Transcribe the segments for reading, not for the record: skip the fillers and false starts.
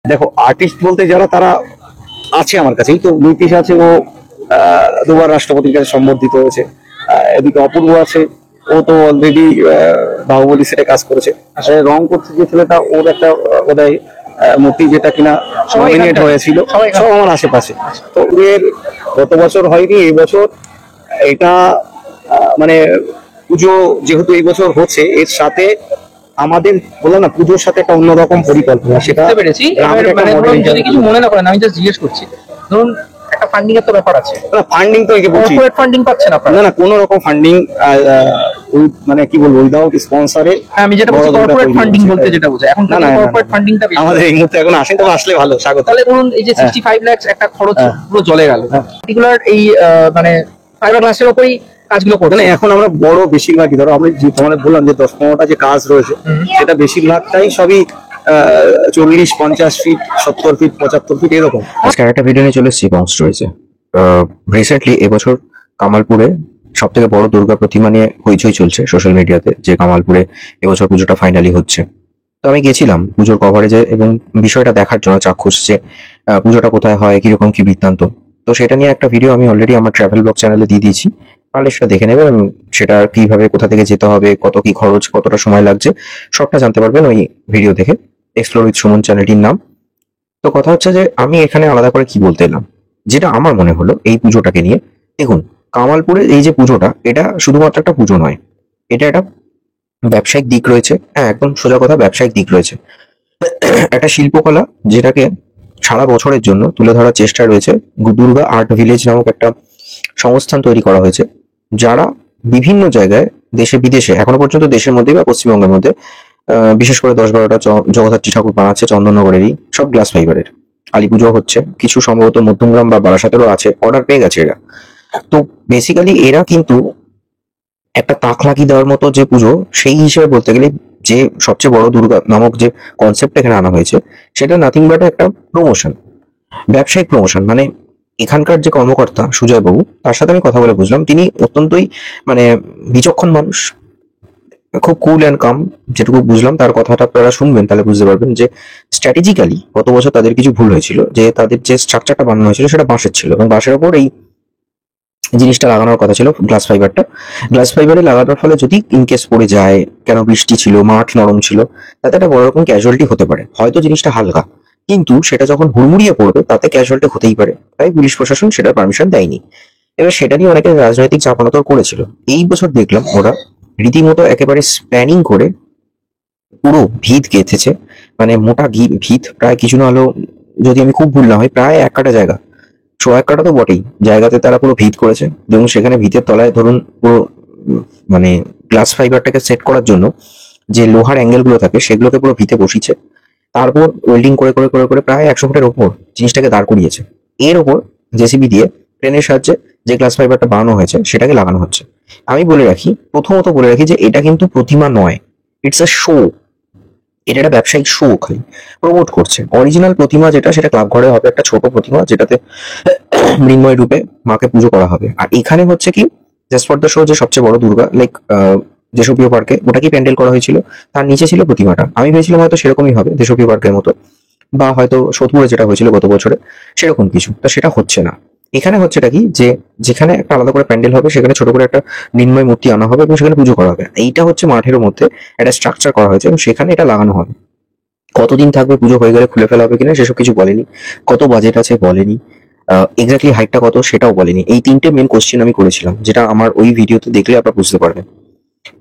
দেখো আর্টিস্ট বলতে যারা তারা আছে আমার কাছে, এই তো নীতিশ আছে, ও দুবার রাষ্ট্রপতির কাছে সম্বর্ধিত হয়েছে। এদিকে অপূর্ব আছে, ও তো অলরেডি বাহুবলী সেটে কাজ করেছে। আসলে রং করতে যে ছেলেটা, ওর একটা বোধহয় মূর্তি যেটা কিনা নমিনেট হয়েছিল, সব আমার আশেপাশে। তো এর গত বছর হয়নি, এই বছর এটা মানে পুজো যেহেতু এই বছর হচ্ছে, এর সাথে আমাদের বললাম না পুজোর সাথে একটা অন্যরকম পরিকল্পনা, সেটা পেরেছি। যদি কিছু মনে না করেন, আমি জাস্ট জিজ্ঞেস করছি, ধরুন একটা ফান্ডিং এর তো ব্যাপার আছে। ফান্ডিং তো একে বলছি, কর্পোরেট ফান্ডিং পাচ্ছেন আপনারা? না না, কোনো রকম ফান্ডিং মানে কি বলবো, উইদাউট স্পন্সরে। আমি যেটা বলছি কর্পোরেট ফান্ডিং বলতে যেটা বোঝায়, এখন কর্পোরেট ফান্ডিংটা আমাদের এই মুহূর্তে এখন আসেন, তবে আসলে ভালো, স্বাগত। তাহলে ধরুন এই যে 65 লাখ একটা খরচ পুরো জলে গেল, পার্টিকুলার এই মানে ফাইবার গ্লাসের উপরই কাজগুলো করতে। এখন আমরা বড় বেশিরভাগই, ধরো আমরা যে তোমাদের বললাম যে 10-15টা যে কাজ রয়েছে, সেটা বেশিরভাগটাই সবই 40-50 ফিট, 70 ফিট, 75 ফিট এরকম। আজকে একটা ভিডিও নিয়ে চলে এসেছি বং স্টোরিজে। রিসেন্টলি এবছর কামালপুরে সব থেকে বড় দুর্গা প্রতিমা নিয়ে হইচই চলছে সোশ্যাল মিডিয়াতে, যে কামালপুরে এবছর পুজোটা ফাইনালি হচ্ছে। তো আমি গেছিলাম পুজোর কভারেজে এবং বিষয়টা দেখার জন্য চাক্ষুষ যে পুজোটা কোথায় হয়, কিরকম কি বৃত্তান্ত। তো সেটা নিয়ে একটা ভিডিও আমি অলরেডি আমার ট্রাভেল ব্লগ চ্যানেলে দিয়ে দিয়েছি, তাহলে সেটা দেখে নেবেন। সেটা কিভাবে, কোথা থেকে যেতে হবে, কত কি খরচ, কতটা সময় লাগছে, সবটা জানতে পারবেন ওই ভিডিও দেখে। এক্সপ্লোর উইথ সুমন চ্যানেলটির নাম। তো কথা হচ্ছে যে আমি এখানে আলাদা করে কি বলতে এলাম, যেটা আমার মনে হলো এই পুজোটাকে নিয়ে। দেখুন, কামালপুরে এই যে পুজোটা, এটা শুধুমাত্র একটা পুজো নয়, এটা একটা ব্যবসায়িক দিক রয়েছে। হ্যাঁ, একদম সোজা কথা, ব্যবসায়িক দিক রয়েছে। একটা শিল্পকলা যেটাকে সারা বছরের জন্য তুলে ধরার চেষ্টা রয়েছে। দুর্গা আর্ট ভিলেজ নামক একটা সংস্থান তৈরি করা হয়েছে, যারা বিভিন্ন জায়গায়, দেশে বিদেশে, এখনো পর্যন্ত দেশের মধ্যে বা পশ্চিমবঙ্গের মধ্যে বিশেষ করে 10-12টা জগদ্ধাত্রী ঠাকুর বানাচ্ছে চন্দননগরেরই, সব গ্লাস ফাইবারের। কালী পুজো হচ্ছে, কিছু সম্ভবত মধ্যমগ্রাম বা বারাসাতেরও আছে, অর্ডার পেয়ে গেছে এরা। তো বেসিক্যালি এরা কিন্তু একটা তাক লাগিয়ে দেওয়ার মতো যে পুজো, সেই হিসেবে বলতে গেলে যে সবচেয়ে বড় দুর্গা নামক যে কনসেপ্ট এখানে আনা হয়েছে, সেটা নাথিং বাট একটা প্রমোশন, ব্যবসায়িক প্রমোশন। মানে এখানকার যে কর্মকর্তা সুজয় বাবু, তার সাথে আমি কথা বলে বুঝলাম তিনি অত্যন্তই মানে বিচক্ষণ মানুষ, খুব কুল অ্যান্ড কাম। যেটুকু বুঝলাম তার কথাটা আপনারা শুনবেন, তাহলে বুঝতে পারবেন যে স্ট্র্যাটেজিক্যালি গত বছর তাদের কিছু ভুল হয়েছিল, যে তাদের যে স্ট্রাকচারটা বানানো হয়েছিল সেটা বাঁশের ছিল, এবং বাঁশের ওপর এই জিনিসটা লাগানোর কথা ছিল, গ্লাস ফাইবারটা। গ্লাস ফাইবারে লাগানোর ফলে যদি ইনকেস পড়ে যায়, কেন বৃষ্টি ছিল, মাঠ নরম ছিল, তাতে একটা বড় রকম ক্যাজুয়ালিটি হতে পারে। হয়তো জিনিসটা হালকা, কিন্তু সেটা যখন হুড়মুড়িয়ে পড়বে তাতে ক্যাজুয়ালিটি হতেই পারে। তাই পুলিশ প্রশাসন সেটার পারমিশন দেয়নি। এবার সেটা নিয়ে অনেকে রাজনৈতিক চাপানোতর করেছিল। এই বছর দেখলাম ওরা রীতিমতো একেবারে প্ল্যানিং করে পুরো ভিত গেঁথেছে। মানে মোটা ভিত, প্রায় কিছু না হলেও, যদি আমি খুব ভুল না হয়, প্রায় 1 কাঠা জায়গা, 1 কাঠা তো বটেই জায়গাতে তারা পুরো ভিত করেছে। এবং সেখানে ভিতের তলায় ধরুন পুরো মানে গ্লাস ফাইবারটাকে সেট করার জন্য যে লোহার অ্যাঙ্গেল গুলো থাকে, সেগুলোকে পুরো ভিতে বসিয়েছে। তারপর ওয়েল্ডিং করে করে করে করে প্রায় 100 ফুটের ওপর জিনিসটাকে দাঁড় করিয়েছে। এর ওপর জেসিবি দিয়ে ক্রেনের সাহায্যে যে গ্লাস ফাইবারটা বানানো হয়েছে সেটাকে লাগানো হচ্ছে। আমি বলে রাখি, প্রথমত বলে রাখি, যে এটা কিন্তু প্রতিমা নয়, ইটস আ শো। এটা একটা ব্যবসায়িক শো, খালি প্রমোট করছে। অরিজিনাল প্রতিমা যেটা, সেটা ক্লাব ঘরে হবে, একটা ছোট প্রতিমা যেটাতে মৃন্ময় রূপে মাকে পুজো করা হবে। আর এখানে হচ্ছে কি, জাস্ট ফর দ্য শো, যে সবচেয়ে বড় দুর্গা, লাইক দেশপ্রিয় পার্কে ওটাকেই প্যান্ডেল করা হয়েছিল, তার নিচে ছিল প্রতিমাটা। আমি ভেবেছিলাম হয়তো সেরকমই হবে, দেশপ্রিয় পার্কের মতো, বা হয়তো সোদপুরে যেটা হয়েছিল গত বছরে সেরকম কিছু। তা সেটা হচ্ছে না। এখানে হচ্ছেটা কি, যে যেখানে একটা আলাদা করে প্যান্ডেল হবে, সেখানে ছোট করে একটা মৃন্ময় মূর্তি আনা হবে এবং সেখানে পুজো করা হবে। এইটা হচ্ছে মাঠের মধ্যে একটা স্ট্রাকচার করা হয়েছে এবং সেখানে এটা লাগানো হবে। কতদিন থাকবে, পুজো হয়ে গেলে খুলে ফেলা হবে কিনা সেসব কিছু বলেনি। কত বাজেট আছে বলেনি। এক্স্যাক্টলি হাইটটা কত সেটাও বলেনি। এই 3টে মেন কোশ্চেন আমি করেছিলাম, যেটা আমার ওই ভিডিওতে দেখলে আপনারা বুঝতে পারবেন।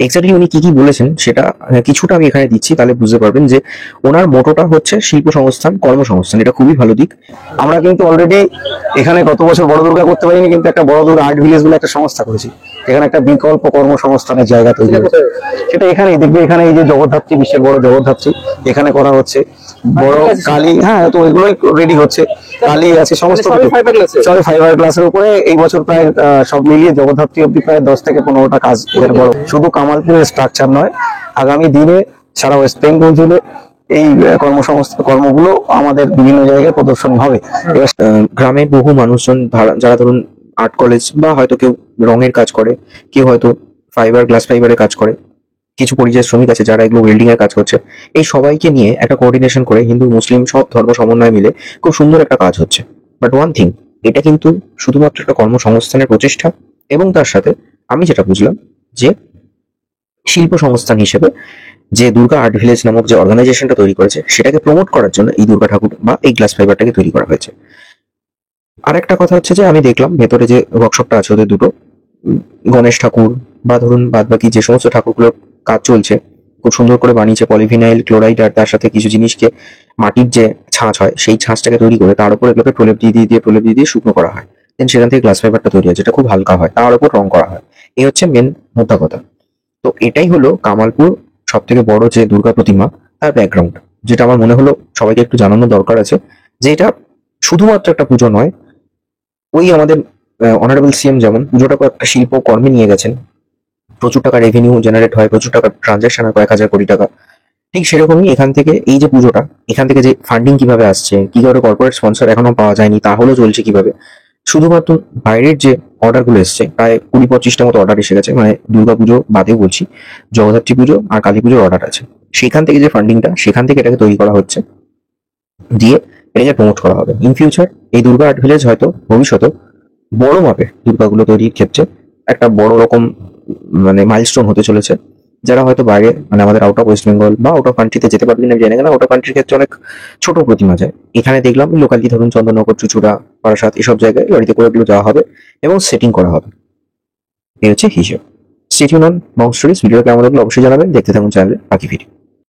এক্স্যাক্টলি উনি কি কি বলেছেন সেটা কিছুটা আমি এখানে দিচ্ছি, তাহলে বুঝতে পারবেন যে ওনার মোটোটা হচ্ছে শিল্প সংস্থান, কর্মসংস্থান। এটা খুবই ভালো দিক। আমরা কিন্তু অলরেডি এখানে গত বছর বড় দুর্গা করতে পারিনি, কিন্তু একটা বড় দুর্গা আর্ট ভিলেজ বলে একটা সংস্থা করেছি। এখানে একটা বিকল্প কর্মসংস্থানের জায়গা তৈরি হয়েছে। সেটা এখানেই দেখবে, এখানে এই যে জগদ্ধাত্রী, বিশ্বের বড় জগদ্ধাত্রী এখানে করা হচ্ছে। বড় কালী, হ্যাঁ, তো এগুলোই রেডি হচ্ছে। কালী আছে, সমস্ত সবই ফাইবার গ্লাসের উপরে। এই বছর প্রায় সব মিলিয়ে জগদ্ধাত্রী অব্দি প্রায় 10 থেকে 15টা কাজ এখানে বড়। শুধু কামালপুরের স্ট্রাকচার নয়, আগামী দিনে সারা ওয়েস্ট বেঙ্গল জুড়ে এই কর্মগুলো আমাদের বিভিন্ন জায়গায় প্রদর্শন হবে। গ্রামের বহু মানুষজন যারা ধরুন আর্ট কলেজ, বা হয়তো কেউ রঙের কাজ করে, কেউ হয়তো গ্লাস ফাইবারের কাজ করে, কিছু পরিযায়ী শ্রমিক আছে যারা এগুলো ওয়েল্ডিং এর কাজ করছে, এই সবাইকে নিয়ে একটা কোঅর্ডিনেশন করে হিন্দু মুসলিম সব ধর্ম সমন্বয় মিলে খুব সুন্দর একটা কাজ হচ্ছে। বাট ওয়ান থিং, এটা কিন্তু শুধুমাত্র একটা কর্মসংস্থানের প্রচেষ্টা, এবং তার সাথে আমি যেটা বুঝলাম যে শিল্প সংস্থান হিসেবে যে দুর্গা আর্ট ভিলেজ নামক যে অর্গানাইজেশনটা তৈরি করেছে সেটাকে প্রমোট করার জন্য এই দুর্গা ঠাকুর বা এই গ্লাস ফাইবারটাকে তৈরি করা হয়েছে। আর একটা কথা হচ্ছে যে আমি দেখলাম ভেতরে যে ওয়ার্কশপটা আছে ওদের দুটো, গণেশ ঠাকুর বা ধরুন বাদ বাকি যে সমস্ত ঠাকুরগুলোর কাজ চলছে খুব সুন্দর করে বানিয়েছে পলিভিনাইল ক্লোরাইড আর তার সাথে কিছু জিনিসকে মাটির যে ছাঁচ হয় সেই ছাঁচটাকে তৈরি করে তার উপর এগুলোকে প্রলেপ দিয়ে শুকনো করা হয়, দেন সেখান থেকে গ্লাস ফাইবারটা তৈরি হয় যেটা খুব হালকা হয়, তার উপর রং করা হয়। এই হচ্ছে মেন মোদ্দা কথা। তো এটাই হলো কামালপুর সব থেকে বড় যে দুর্গা প্রতিমা তার ব্যাকগ্রাউন্ড, যেটা আমার মনে হলো সবাইকে একটু জানানো দরকার আছে যে এটা শুধুমাত্র একটা পুজো নয়। ওই আমাদের অনারেবল সিএম যেমন পুজোটাকে একটা শিল্প কর্মে নিয়ে গেছেন, প্রচুর টাকা রেভিনিউ জেনারেট হয়, প্রচুর টাকা ট্রানজাকশন হয়, কয়েক হাজার কোটি টাকা, ঠিক সেরকমই এখান থেকে এই যে পুজোটা, এখান থেকে যে ফান্ডিং কিভাবে আসছে, কি করে কর্পোরেট স্পন্সর এখনো পাওয়া যায়নি তাহলেও চলছে কিভাবে, শুধুমাত্র বাইরের যে অর্ডারগুলো এসছে প্রায় 20-25টা মতো অর্ডার এসে গেছে, মানে দুর্গা পুজো বাদেও বলছি, জগদ্ধাত্রী পুজো আর কালী পুজোর অর্ডার আছে, সেখান থেকে যে ফান্ডিংটা সেখান থেকে এটাকে তৈরি করা হচ্ছে, দিয়ে এটাকে প্রমোট করা হবে। ইন ফিউচার এই দুর্গা আর্ট ভিলেজ হয়তো ভবিষ্যতে বড় মাপে দুর্গাগুলো তৈরির ক্ষেত্রে একটা বড় রকম মানে মাইলস্টোন হতে চলেছে। যারা হয়তো বাইরে মানে আমাদের আউট অফ ওয়েস্ট বেঙ্গল বা আউট অফ কান্ট্রিতে যেতে পারবে না জানি না, আউট অফ কান্ট্রির ক্ষেত্রে অনেক ছোট প্রতিমা যায়, এখানে দেখলাম লোকালি ধরুন চন্দননগর, চুচুড়া, বারাসাত এসব জায়গায় লরিতে করে এগুলো যাওয়া হবে এবং সেটিং করা হবে। এই হচ্ছে হিসেব। Stay tune on Bong stories. Video কেমন লাগলো অবশ্যই জানাবেন, দেখতে থাকুন চ্যানেলে বাকি ভিডিও।